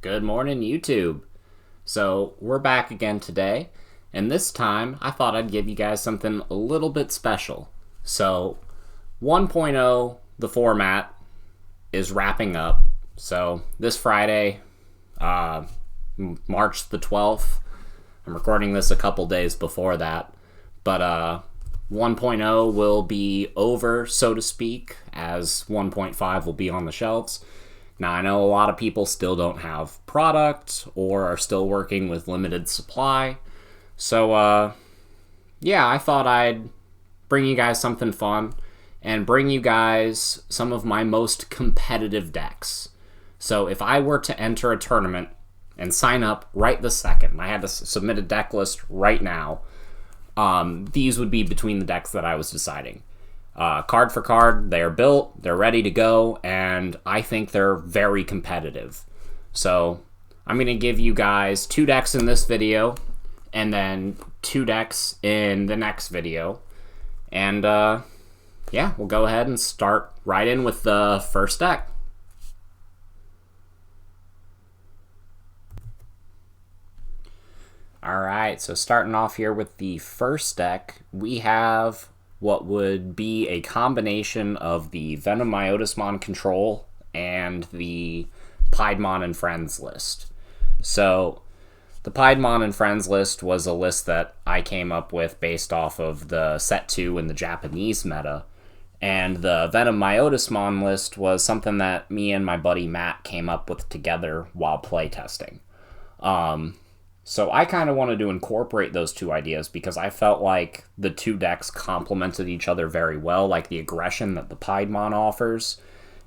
Good morning, YouTube. So, we're back again today, and this time I thought I'd give you guys something a little bit special. So, 1.0, the format, is wrapping up. So, this Friday, March the 12th, I'm recording this a couple days before that, but 1.0 will be over, so to speak, as 1.5 will be on the shelves. Now, I know a lot of people still don't have product or are still working with limited supply. So, yeah, I thought I'd bring you guys something fun and bring you guys some of my most competitive decks. So if I were to enter a tournament and sign up right this second, I had to submit a deck list right now, these would be between the decks that I was deciding. Card for card, they are built, they're ready to go, and I think they're very competitive. So I'm going to give you guys 2 decks in this video, and then 2 decks in the next video. And yeah, we'll go ahead and start right in with the first deck. Alright, so starting off here with the first deck, we have what would be a combination of the Venomyotismon control and the Piedmon and Friends list. So the Piedmon and Friends list was a list that I came up with based off of the set 2 in the Japanese meta, and the Venomyotismon list was something that me and my buddy Matt came up with together while playtesting. So I kind of wanted to incorporate those 2 ideas because I felt like the 2 decks complemented each other very well, like the aggression that the Piedmon offers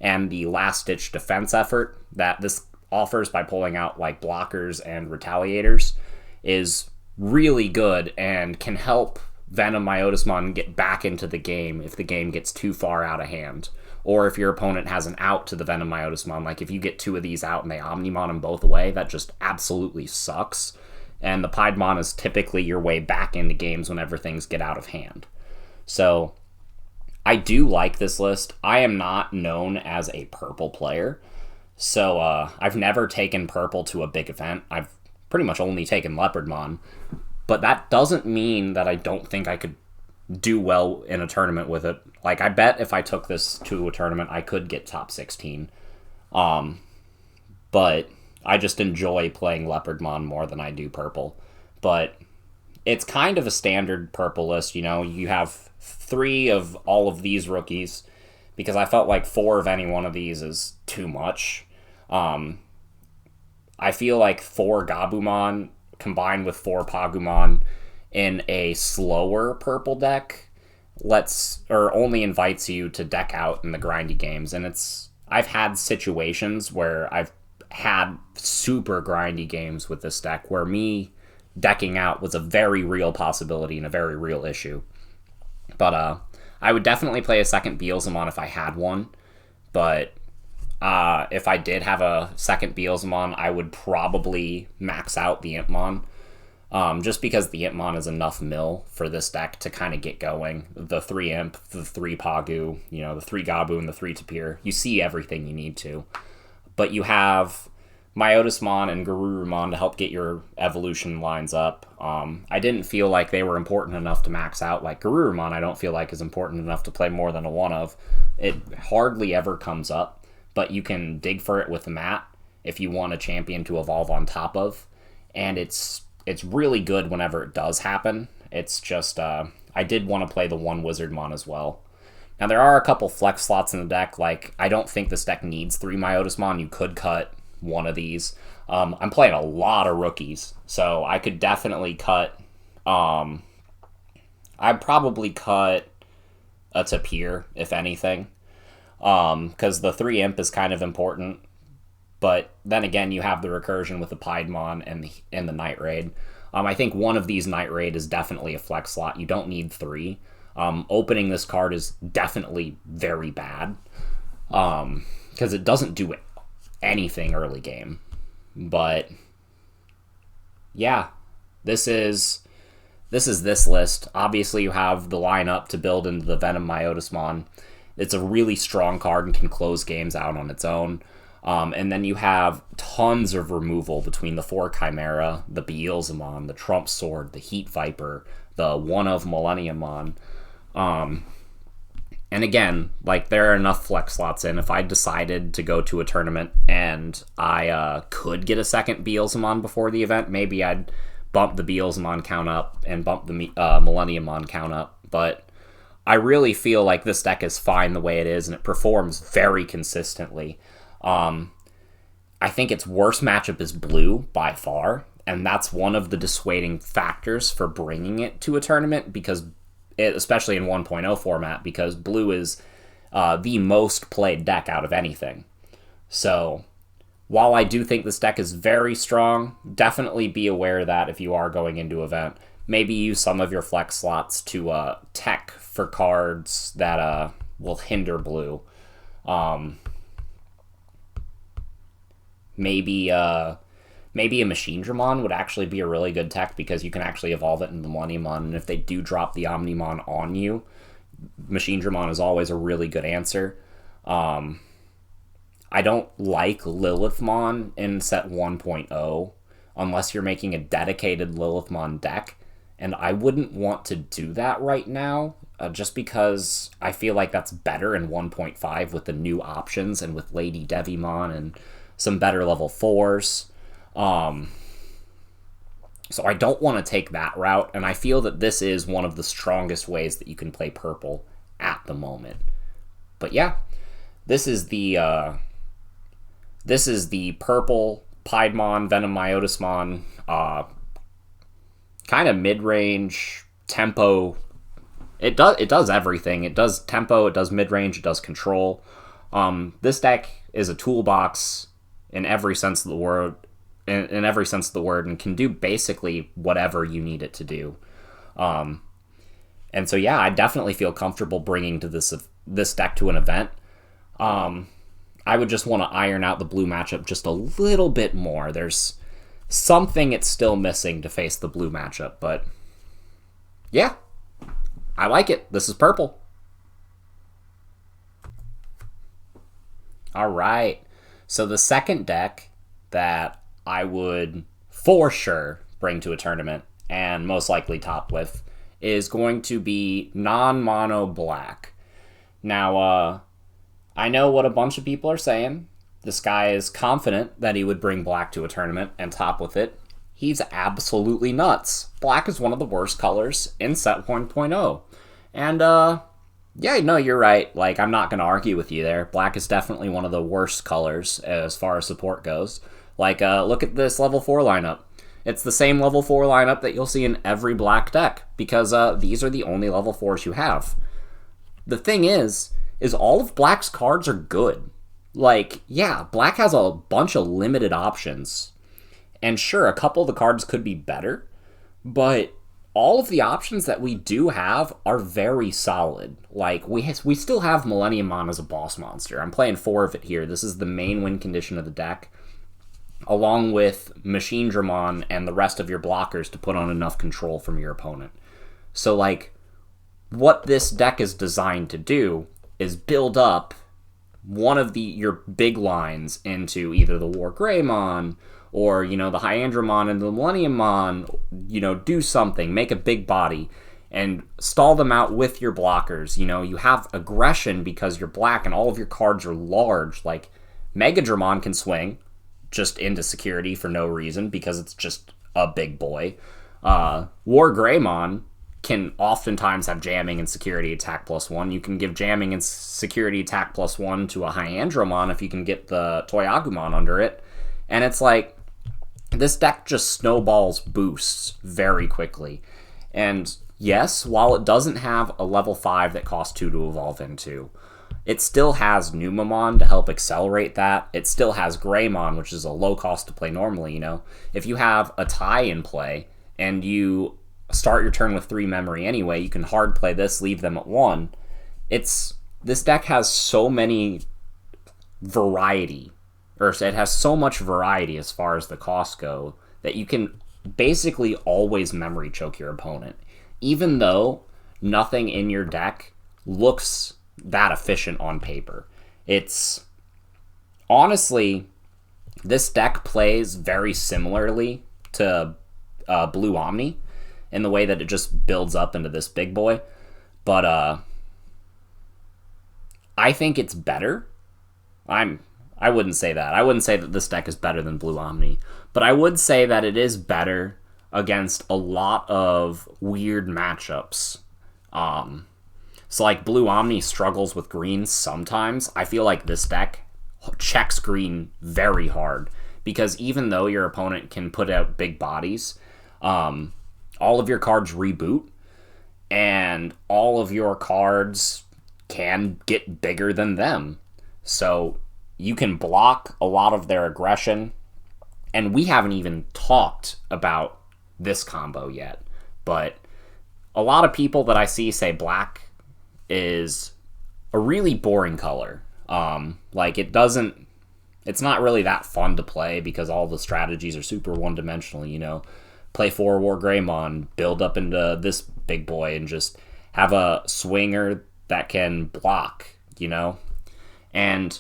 and the last-ditch defense effort that this offers by pulling out like blockers and retaliators is really good and can help Venomyotismon get back into the game if the game gets too far out of hand. Or if your opponent has an out to the Venomyotismon, like if you get 2 of these out and they Omnimon them both away, that just absolutely sucks. And the Piedmon is typically your way back into games whenever things get out of hand. So I do like this list. I am not known as a purple player, so I've never taken purple to a big event. I've pretty much only taken Leopardmon, but that doesn't mean that I don't think I could do well in a tournament with it. Like, I bet if I took this to a tournament, I could get top 16. But I just enjoy playing Leopardmon more than I do purple. But it's kind of a standard purple list, you know. You have 3 of all of these rookies, because I felt like 4 of any one of these is too much. I feel like 4 Gabumon combined with 4 Pagumon in a slower purple deck only invites you to deck out in the grindy games. And I've had situations where I've had super grindy games with this deck where me decking out was a very real possibility and a very real issue. But I would definitely play a second Beelzemon if I had one. But if I did have a second Beelzemon, I would probably max out the Impmon. Just because the Impmon is enough mill for this deck to kind of get going. The 3 Imp, the 3 Pagu, you know, the 3 Gabu, and the 3 Tapir. You see everything you need to. But you have Myotismon and Garurumon to help get your evolution lines up. I didn't feel like they were important enough to max out. Like Garurumon, I don't feel like is important enough to play more than a 1 of. It hardly ever comes up, but you can dig for it with the mat if you want a champion to evolve on top of. And it's really good whenever it does happen. It's just, I did want to play the 1 Wizardmon as well. Now, there are a couple flex slots in the deck. Like, I don't think this deck needs 3 Myotismon. You could cut 1 of these. I'm playing a lot of rookies, so I could definitely cut, I'd probably cut a Tapir, if anything, because the 3 Imp is kind of important. But then again, you have the recursion with the Piedmon and the Night Raid. I think 1 of these Night Raid is definitely a flex slot. You don't need 3. Opening this card is definitely very bad, because it doesn't do anything early game. But yeah, this is this list. Obviously, you have the lineup to build into the Venomyotismon. It's a really strong card and can close games out on its own. And then you have tons of removal between the 4 Chimera, the Beelzemon, the Trump Sword, the Heat Viper, the one of Millenniumon. And again, like, there are enough flex slots in. If I decided to go to a tournament and I could get a second Beelzemon before the event, maybe I'd bump the Beelzemon count up and bump the Millenniumon count up. But I really feel like this deck is fine the way it is, and it performs very consistently. I think its worst matchup is blue by far, and that's one of the dissuading factors for bringing it to a tournament, because especially in 1.0 format, because blue is the most played deck out of anything. So while I do think this deck is very strong, definitely be aware that if you are going into an event, maybe use some of your flex slots to tech for cards that will hinder blue. Maybe a Machine Dramon would actually be a really good tech, because you can actually evolve it into the Millenniumon, and if they do drop the Omnimon on you, Machine Dramon is always a really good answer. I don't like Lilithmon in set 1.0 unless you're making a dedicated Lilithmon deck, and I wouldn't want to do that right now, just because I feel like that's better in 1.5 with the new options and with Lady Devimon and some better level 4s. So I don't want to take that route, and I feel that this is one of the strongest ways that you can play purple at the moment. But yeah, this is the purple Piedmon, Venom Myotismon, kind of mid-range tempo. It does everything. It does tempo, it does mid-range, it does control. This deck is a toolbox in every sense of the word, and can do basically whatever you need it to do. And so yeah, I definitely feel comfortable bringing to this deck to an event. I would just want to iron out the blue matchup just a little bit more. There's something it's still missing to face the blue matchup, but yeah, I like it. This is purple. All right. So the second deck that I would for sure bring to a tournament and most likely top with is going to be non-mono black. Now, I know what a bunch of people are saying. This guy is confident that he would bring black to a tournament and top with it. He's absolutely nuts. Black is one of the worst colors in set 1.0. And, yeah, no, you're right. Like, I'm not going to argue with you there. Black is definitely one of the worst colors as far as support goes. Like, look at this level 4 lineup. It's the same level 4 lineup that you'll see in every black deck, because these are the only level 4s you have. The thing is all of black's cards are good. Like, yeah, black has a bunch of limited options. And sure, a couple of the cards could be better, but all of the options that we do have are very solid. Like, we still have Millenniumon as a boss monster. I'm playing 4 of it here. This is the main win condition of the deck, along with Machine Dramon and the rest of your blockers to put on enough control from your opponent. So, like, what this deck is designed to do is build up one of your big lines into either the War Greymon or, the Hyandramon and the Millenniumon, do something, make a big body, and stall them out with your blockers. You have aggression because you're black and all of your cards are large. Like, Megadramon can swing just into security for no reason because it's just a big boy. War Greymon can oftentimes have jamming and security attack +1. You can give jamming and security attack +1 to a Hyandramon if you can get the Toyagumon under it. And it's like, this deck just snowballs boosts very quickly. And yes, while it doesn't have a level 5 that costs 2 to evolve into, it still has Numamon to help accelerate that. It still has Greymon, which is a low cost to play normally, If you have a tie in play and you start your turn with 3 memory anyway, you can hard play this, leave them at 1. This deck has so many variety, or it has so much variety as far as the costs go, that you can basically always memory choke your opponent, even though nothing in your deck looks that efficient on paper. It's honestly, this deck plays very similarly to Blue Omni in the way that it just builds up into this big boy. But I think it's better. I wouldn't say that. I wouldn't say that this deck is better than Blue Omni, but I would say that it is better against a lot of weird matchups. So like Blue Omni struggles with green sometimes. I feel like this deck checks green very hard because even though your opponent can put out big bodies, all of your cards reboot and all of your cards can get bigger than them. So you can block a lot of their aggression. And we haven't even talked about this combo yet. But a lot of people that I see say black is a really boring color. Like it's not really that fun to play because all the strategies are super one-dimensional, you know. Play 4 War Greymon, build up into this big boy, and just have a swinger that can block, you know. And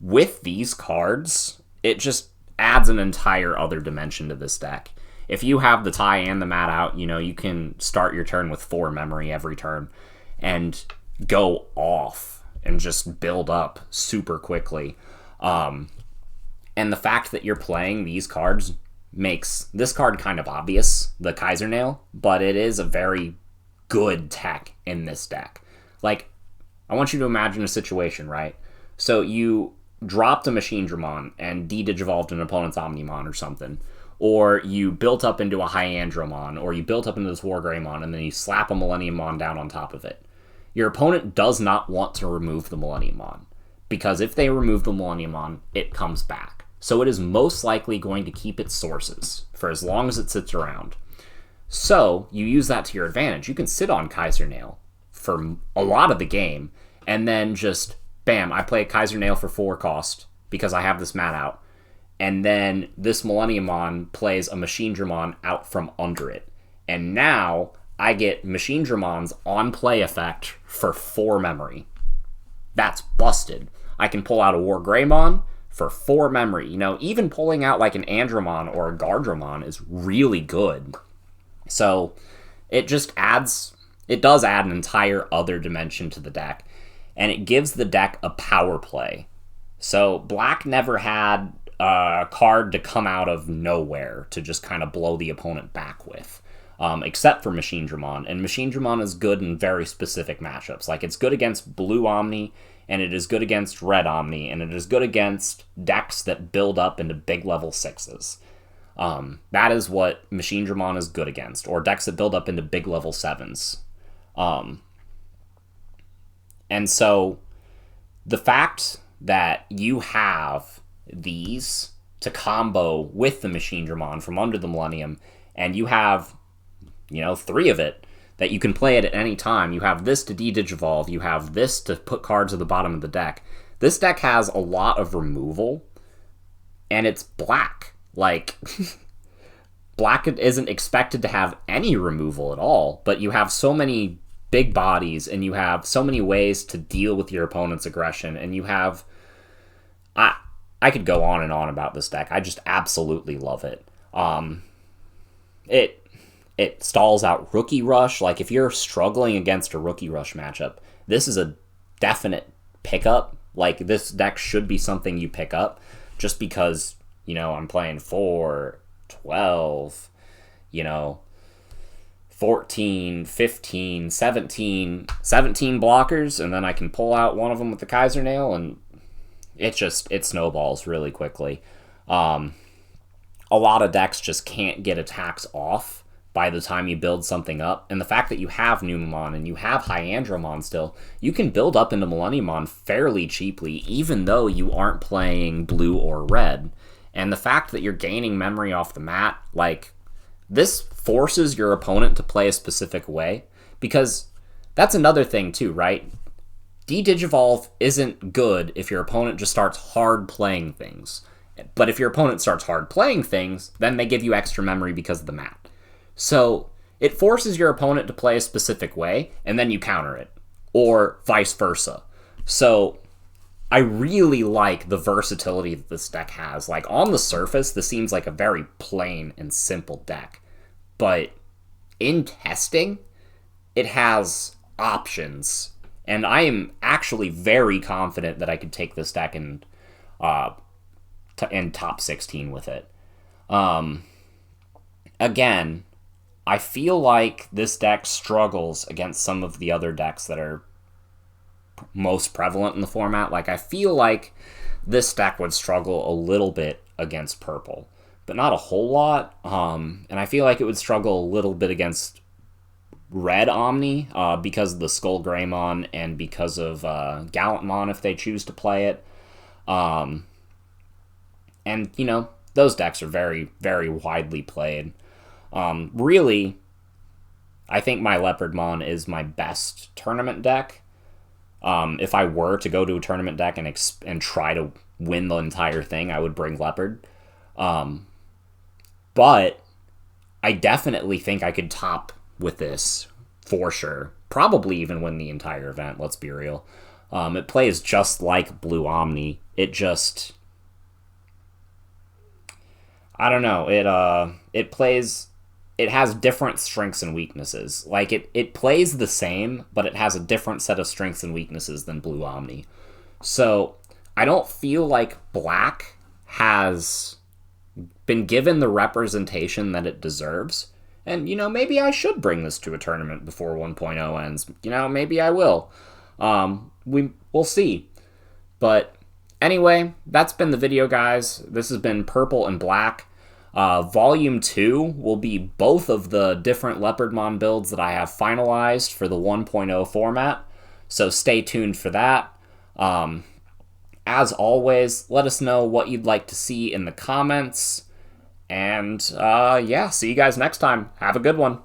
with these cards, it just adds an entire other dimension to this deck. If you have the tie and the mat out, you know, you can start your turn with 4 memory every turn and go off and just build up super quickly. And the fact that you're playing these cards makes this card kind of obvious, the Kaiser Nail, but it is a very good tech in this deck. Like, I want you to imagine a situation, right? So you dropped a Machine Dramon and de-digivolved an opponent's Omnimon or something, or you built up into a Hyandramon, or you built up into this War Greymon, and then you slap a Millennium Mon down on top of it. Your opponent does not want to remove the Millennium Mon, because if they remove the Millennium Mon, it comes back. So it is most likely going to keep its sources for as long as it sits around. So you use that to your advantage. You can sit on Kaiser Nail for a lot of the game, and then just, bam, I play Kaiser Nail for 4 cost because I have this mat out. And then this Millennium Mon plays a Machine Dramon out from under it. And now I get Machine Dramon's on-play effect for 4 memory. That's busted. I can pull out a War Greymon for 4 memory. You know, even pulling out like an Andromon or a Gardramon is really good. So it just it does add an entire other dimension to the deck. And it gives the deck a power play. So black never had a card to come out of nowhere to just kind of blow the opponent back with. Except for Machine Dramon. And Machine Dramon is good in very specific matchups. Like, it's good against Blue Omni, and it is good against Red Omni, and it is good against decks that build up into big level 6s. That is what Machine Dramon is good against, or decks that build up into big level 7s. And so, the fact that you have these to combo with the Machine Dramon from under the Millennium, and you have, 3 of it, that you can play it at any time. You have this to de-digivolve, you have this to put cards at the bottom of the deck. This deck has a lot of removal, and it's black. Like, black isn't expected to have any removal at all, but you have so many big bodies, and you have so many ways to deal with your opponent's aggression, and you have... I could go on and on about this deck. I just absolutely love it. It stalls out Rookie Rush. Like, if you're struggling against a Rookie Rush matchup, this is a definite pickup. Like, this deck should be something you pick up just because, I'm playing 4, 12, 14, 15, 17 blockers, and then I can pull out one of them with the Kaiser Nail, and it snowballs really quickly. A lot of decks just can't get attacks off by the time you build something up. And the fact that you have Numamon and you have Hyandramon still, you can build up into Millenniumon fairly cheaply, even though you aren't playing blue or red. And the fact that you're gaining memory off the mat, like, this forces your opponent to play a specific way, because that's another thing too, right? De-Digivolve isn't good if your opponent just starts hard playing things. But if your opponent starts hard playing things, then they give you extra memory because of the mat. So it forces your opponent to play a specific way, and then you counter it, or vice versa. So I really like the versatility that this deck has. Like, on the surface, this seems like a very plain and simple deck. But in testing, it has options. And I am actually very confident that I could take this deck in top 16 with it. Again, I feel like this deck struggles against some of the other decks that are most prevalent in the format. Like, I feel like this deck would struggle a little bit against purple, but not a whole lot. And I feel like it would struggle a little bit against red Omni because of the Skull Greymon and because of Gallantmon if they choose to play it. And, you know, those decks are very, very widely played. Really, I think my Leopardmon is my best tournament deck. If I were to go to a tournament deck and try to win the entire thing, I would bring Leopard. But I definitely think I could top with this for sure. Probably even win the entire event, let's be real. It plays just like Blue Omni. It just... I don't know. It plays... It has different strengths and weaknesses. Like, it plays the same, but it has a different set of strengths and weaknesses than Blue Omni. So, I don't feel like Black has been given the representation that it deserves. And, you know, maybe I should bring this to a tournament before 1.0 ends. You know, maybe I will. We'll see. But anyway, that's been the video, guys. This has been Purple and Black. Volume 2 will be both of the different Leopardmon builds that I have finalized for the 1.0 format, so stay tuned for that. As always, let us know what you'd like to see in the comments, and yeah, see you guys next time. Have a good one.